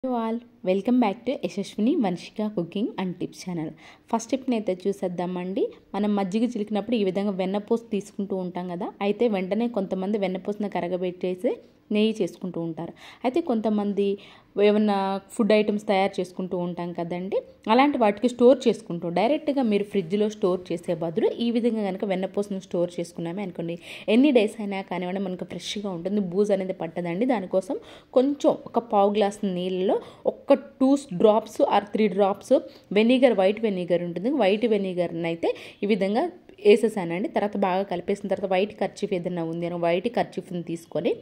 Hello all, welcome back to Yashaswini Vamshika cooking and tips channel. First టిప్ని అయితే చూసేద్దామండి. మనం మజ్జిగ చిలికినప్పుడు ఈ విధంగా వెన్నపూస తీసుకుంటూ ఉంటాం కదా. అయితే వెంటనే కొంతమంది వెన్నపూసను కరగబెట్టేసి నెయ్యి చేసుకుంటూ ఉంటారు. అయితే కొంతమంది ఏమన్నా ఫుడ్ ఐటమ్స్ తయారు చేసుకుంటూ ఉంటాం కదండి. అలాంటి వాటికి స్టోర్ చేసుకుంటూ డైరెక్ట్గా మీరు ఫ్రిడ్జ్లో స్టోర్ చేసే బదులు ఈ విధంగా కనుక వెన్నపూసను స్టోర్ చేసుకున్నామే అనుకోండి, ఎన్ని డేస్ అయినా కానివ్వండి మనకు ఫ్రెష్గా ఉంటుంది, బూజ్ అనేది పట్టదండి. దానికోసం కొంచెం ఒక పావు గ్లాస్ నీళ్ళలో ఒక 2 drops or 3 drops vinegar, white vinegar ఉంటుంది, వైట్ వెనిగర్ని అయితే ఈ విధంగా వేసేసానండి. తర్వాత బాగా కలిపేసిన తర్వాత వైట్ కర్చీఫ్ ఏదైనా ఉంది అని వైట్ కర్చీఫ్ని తీసుకొని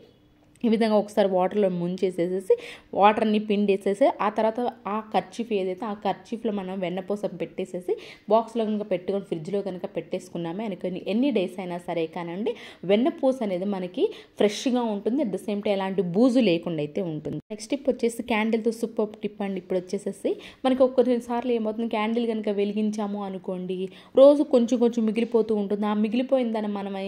ఈ విధంగా ఒకసారి వాటర్లో ముంచేసేసి వాటర్ని పిండేసేసి ఆ తర్వాత ఆ కర్చీఫ్ ఏదైతే ఆ కర్చీఫ్లో మనం వెన్నపూస పెట్టేసేసి బాక్స్లో కనుక పెట్టుకొని ఫ్రిడ్జ్లో కనుక పెట్టేసుకున్నామే అనుకోని ఎన్ని డేస్ అయినా సరే కానండి వెన్నపూస అనేది మనకి ఫ్రెష్గా ఉంటుంది. అట్ ద సేమ్ టైం ఎలాంటి బూజు లేకుండా అయితే ఉంటుంది. నెక్స్ట్ టిప్ వచ్చేసి క్యాండిల్తో సూపర్ టిప్ అండి. ఇప్పుడు వచ్చేసేసి మనకి ఒక్కొక్కసార్లు ఏమవుతుంది, క్యాండిల్ కనుక వెలిగించాము అనుకోండి రోజు కొంచెం కొంచెం మిగిలిపోతూ ఉంటుంది. ఆ మిగిలిపోయిందని మనం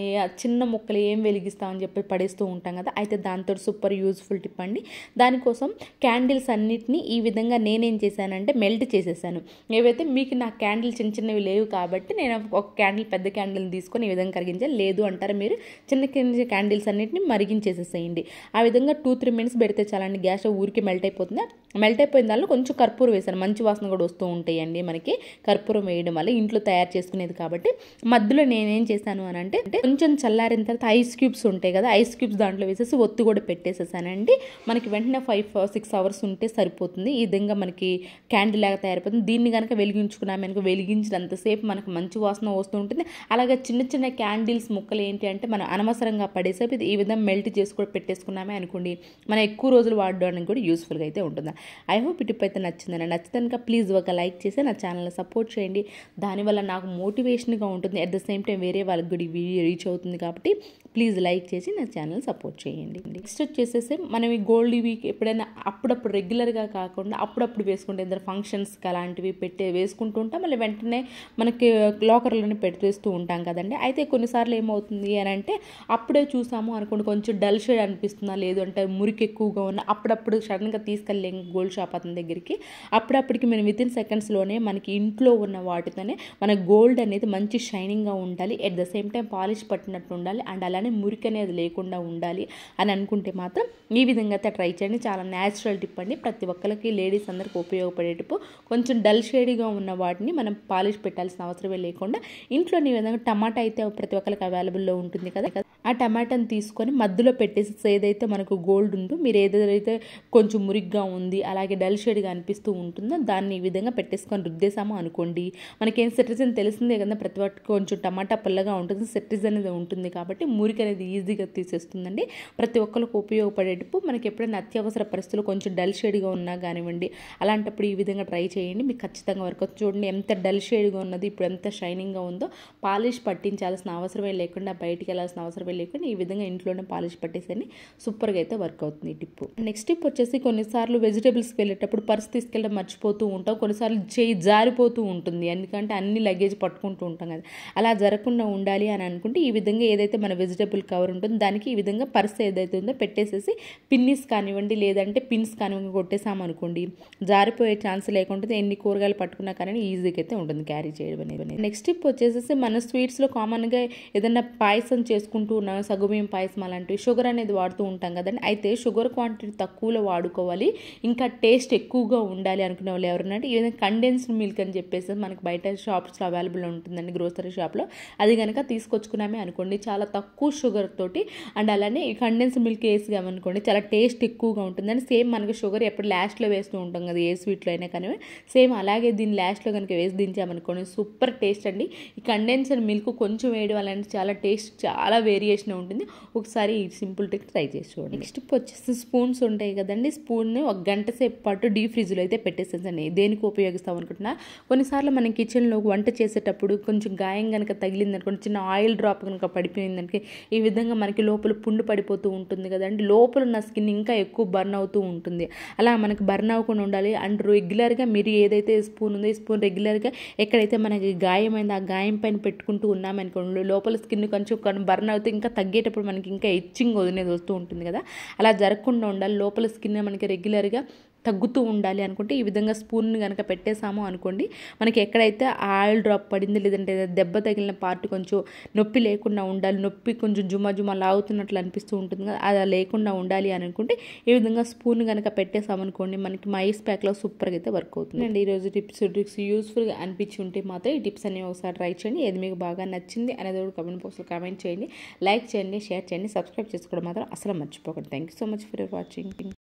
చిన్న ముక్కలు ఏం వెలిగిస్తామని చెప్పి పడేస్తూ ఉంటాం కదా. అయితే దాంతో సూపర్ యూజ్ఫుల్ టిప్ అండి. దానికోసం క్యాండిల్స్ అన్నిటినీ ఈ విధంగా నేనేం చేశానంటే మెల్ట్ చేసేసాను. ఏవైతే మీకు నా క్యాండిల్ చిన్న చిన్నవి లేవు కాబట్టి నేను ఒక క్యాండిల్, పెద్ద క్యాండిల్ని తీసుకొని ఈ విధంగా కరిగించాను. లేదు అంటారు మీరు చిన్న చిన్న క్యాండిల్స్ అన్నిటిని మరిగించేసేసేయండి. ఆ విధంగా 2-3 మినిట్స్ పెడితే చాలండి, గ్యాస్ ఊరికి మెల్ట్ అయిపోతుంది. మెల్ట్ అయిపోయిన దానిలో కొంచెం కర్పూరం వేసాను, మంచి వాసన కూడా వస్తూ ఉంటాయండి మనకి కర్పూరం వేయడం వల్ల, ఇంట్లో తయారు చేసుకునేది కాబట్టి. మధ్యలో నేనేం చేశాను అని అంటే కొంచెం చల్లారిన తర్వాత ఐస్ క్యూబ్స్ ఉంటాయి కదా, ఐస్ క్యూబ్స్ దాంట్లో వేసేసి ఒత్తి కూడా పెట్టేసేసానండి. మనకి వెంటనే 5-6 అవర్స్ ఉంటే సరిపోతుంది. ఈ విధంగా మనకి క్యాండిల్ లాగా తయారైపోతుంది. దీన్ని కనుక వెలిగించుకున్నాము అనుకో, వెలిగించినంతసేపు మనకు మంచి వాసన వస్తూ ఉంటుంది. అలాగే చిన్న చిన్న క్యాండిల్స్ ముక్కలు ఏంటి అంటే మనం అనవసరంగా పడేసేపు ఈ విధంగా మెల్ట్ చేసి కూడా పెట్టేసుకున్నామే అనుకోండి, మనం ఎక్కువ రోజులు వాడడానికి కూడా యూస్ఫుల్గా అయితే ఉంటుంది. ఐ హోప్ ఈ టిప్ అయితే నచ్చిందని. నచ్చితే కనుక ప్లీజ్ ఒక లైక్ చేసి నా ఛానల్ని సపోర్ట్ చేయండి. దానివల్ల నాకు మోటివేషన్గా ఉంటుంది, అట్ ద సేమ్ టైం వేరే వాళ్ళకి కూడా వీడియో రీచ్ అవుతుంది కాబట్టి ప్లీజ్ లైక్ చేసి నా ఛానల్ సపోర్ట్ చేయండి. నెక్స్ట్ వచ్చేసేసి మనం ఈ గోల్డ్ ఇవి ఎప్పుడైనా అప్పుడప్పుడు రెగ్యులర్గా కాకుండా అప్పుడప్పుడు వేసుకుంటే ఏదైనా ఫంక్షన్స్కి అలాంటివి వేసుకుంటూ ఉంటాం. మళ్ళీ వెంటనే మనకి లాకర్లోనే పెట్టేస్తూ ఉంటాం కదండి. అయితే కొన్నిసార్లు ఏమవుతుంది అని అంటే అప్పుడే చూసాము అనుకోండి, కొంచెం డల్ షేడ్ అనిపిస్తుందా, లేదు అంటే మురికి ఎక్కువగా ఉన్న అప్పుడప్పుడు సడన్గా తీసుకెళ్ళలేము గోల్డ్ షాప్ అతని దగ్గరికి. అప్పుడప్పటికి మనం వితిన్ సెకండ్స్లోనే మనకి ఇంట్లో ఉన్న వాటితోనే మన గోల్డ్ అనేది మంచి షైనింగ్గా ఉండాలి, at the same time polish పట్టినట్టు ఉండాలి, అండ్ అలానే మురికి అనేది లేకుండా ఉండాలి అని అనుకుంటే మాత్రం ఈ విధంగా అయితే ట్రై చేయండి. చాలా న్యాచురల్ టిప్ అండి, ప్రతి ఒక్కరికి లేడీస్ అందరికి ఉపయోగపడే టిప్. కొంచెం డల్ షేడ్గా ఉన్న వాటిని మనం పాలిష్ పెట్టాల్సిన అవసరమే లేకుండా ఇంట్లోని ఈ విధంగా టమాటా అయితే ప్రతి ఒక్కరికి అవైలబుల్లో ఉంటుంది కదా, ఆ టమాటాని తీసుకొని మధ్యలో పెట్టేసి ఏదైతే మనకు గోల్డ్ ఉందో, మీరు ఏదైతే కొంచెం మురిగ్గా ఉంది అలాగే డల్ షేడ్గా అనిపిస్తూ ఉంటుందో దాన్ని ఈ విధంగా పెట్టేసుకొని రుద్దేశాము అనుకోండి, మనకేం సిట్రిజన్ తెలిసిందే కదా, ప్రతి ఒక్కటి కొంచెం టమాటా పుల్లగా ఉంటుంది, సిట్రిజన్ అనేది ఉంటుంది కాబట్టి మురికి అనేది ఈజీగా తీసేస్తుందండి. ప్రతి ఒక్కరికి ఉపయోగపడే టిప్. మనకి ఎప్పుడైనా అత్యవసర పరిస్థితులు కొంచెం డల్ షేడ్గా ఉన్నా కానివ్వండి, అలాంటప్పుడు ఈ విధంగా ట్రై చేయండి, మీకు ఖచ్చితంగా వర్క్ అవుతుంది. చూడండి ఎంత డల్ షేడ్గా ఉన్నది, ఇప్పుడు ఎంత షైనింగ్గా ఉందో. పాలిష్ పట్టించాల్సిన అవసరమే లేకుండా, బయటికి వెళ్ళాల్సిన అవసరమే లేకుండా ఈ విధంగా ఇంట్లోనే పాలిష్ పట్టేసని సూపర్గా అయితే వర్క్ అవుతుంది ఈ టిప్. నెక్స్ట్ టిప్ వచ్చేసి కొన్నిసార్లు వెజిటేబుల్స్కి వెళ్ళేటప్పుడు పర్స్ తీసుకెళ్ళడం మర్చిపోతూ ఉంటాం, కొన్నిసార్లు చేయి జారిపోతూ ఉంటుంది, ఎందుకంటే అన్ని లగేజ్ పట్టుకుంటూ ఉంటాం కదా. అలా జరగకుండా ఉండాలి అని అనుకుంటే ఈ విధంగా ఏదైతే మన వెజిటేబుల్ కవర్ ఉంటుందో దానికి ఈ విధంగా పర్స్ ఏదైతే ఉందో పెట్టేసేసి పిన్నిస్ కానివ్వండి లేదంటే పిన్స్ కానివ్వండి కొట్టేసామనుకోండి, జారిపోయే ఛాన్స్ లేకుండా ఎన్ని కూరగాయలు పట్టుకున్నా కానీ ఈజీగా అయితే ఉంటుంది క్యారీ చేయడం అనేది. నెక్స్ట్ టిప్ వచ్చేసేసి మన స్వీట్స్లో కామన్గా ఏదైనా పాయసం చేసుకుంటూ ఉన్నాం, సగ్గుబియ్యం పాయసం అలాంటివి షుగర్ అనేది వాడుతూ ఉంటాం కదండి. అయితే షుగర్ క్వాంటిటీ తక్కువలో వాడుకోవాలి, ఇంకా టేస్ట్ ఎక్కువగా ఉండాలి అనుకునే వాళ్ళు ఎవరన్నా ఈ విధంగా కండెన్స్డ్ మిల్క్ అని చెప్పేసి మనకి బయట షాప్స్లో అవైలబుల్ ఉంటుందండి, గ్రోసరీ షాప్లో. అది కనుక తీసుకొచ్చుకున్నామే అనుకోండి చాలా తక్కువ షుగర్ తోటి, అండ్ అలానే ఈ కండెన్స్డ్ మిల్క్ వేసామనుకోండి చాలా టేస్ట్ ఎక్కువగా ఉంటుందని. సేమ్ మనకి షుగర్ ఎప్పుడు లాస్ట్లో వేస్తూ ఉంటాం కదా ఏ స్వీట్లో అయినా కానీ, సేమ్ అలాగే దీన్ని లాస్ట్లో కనుక వేసి దించామనుకోండి సూపర్ టేస్ట్ అండి. ఈ కండెన్స్డ్ మిల్క్ కొంచెం వేయడం వల్ల చాలా టేస్ట్ చాలా వేరియేషన్ ఉంటుంది. ఒకసారి ఈ సింపుల్ ట్రిక్ ట్రై చేసి చూడండి. నెక్స్ట్ వచ్చేసి స్పూన్స్ ఉంటాయి కదండి, స్పూన్ని 1 గంట సేపు పాటు డీప్ ఫ్రిడ్జ్లో అయితే పెట్టేసేసండి. దేనికి ఉపయోగిస్తాం అనుకుంటున్నా, కొన్నిసార్లు మనం కిచెన్లో వంట చేసేటప్పుడు కొంచెం గాయం కనుక తగిలిందనుకోండి, చిన్న ఆయిల్ డ్రాప్ కనుక పడిపోయిందనుకో ఈ విధంగా మనకి లోపల పుండు పడిపోతూ ఉంటుంది కదండి, లోపల ఉన్న స్కిన్ ఇంకా ఎక్కువ బర్న్ అవుతూ ఉంటుంది. అలా మనకి బర్న్ అవ్వకుండా ఉండాలి. అండ్ రెగ్యులర్గా మీరు ఏదైతే స్పూన్ ఉందో ఈ స్పూన్ రెగ్యులర్గా ఎక్కడైతే మనకి గాయమైందో ఆ గాయం పైన పెట్టుకుంటూ ఉన్నామనుకోండి, లోపల స్కిన్ కొంచెం బర్న్ అవుతూ ఇంకా తగ్గేటప్పుడు మనకి ఇంకా ఇచ్చింగ్ అనేది వస్తూ ఉంటుంది కదా, అలా జరగకుండా ఉండాలి. లోపల స్కిన్ మనకి రెగ్యులర్గా తగ్గుతూ ఉండాలి అనుకుంటే ఈ విధంగా స్పూన్ని కనుక పెట్టేసాము అనుకోండి, మనకి ఎక్కడైతే ఆయిల్ డ్రాప్ పడింది లేదంటే దెబ్బ తగిలిన పార్ట్ కొంచెం నొప్పి లేకుండా ఉండాలి, నొప్పి కొంచెం జుమ లాగుతున్నట్లు అనిపిస్తూ ఉంటుంది కదా, అలా లేకుండా ఉండాలి అని అనుకుంటే ఈ విధంగా స్పూన్ కనుక పెట్టేసామనుకోండి మనకి ఐస్ ప్యాక్లో సూపర్గా అయితే వర్క్ అవుతుంది అండి. ఈరోజు టిప్స్ యూస్ఫుల్గా అనిపించి ఉంటే మాత్రం ఈ టిప్స్ అన్ని ఒకసారి ట్రై చేయండి. ఏది మీకు బాగా నచ్చింది అనేది కూడా కమెంట్ బాక్స్లో కామెంట్ చేయండి, లైక్ చేయండి, షేర్ చేయండి, సబ్స్క్రైబ్ చేసుకోవడం మాత్రం అసలు మర్చిపోకండి. Thank you so much for watching.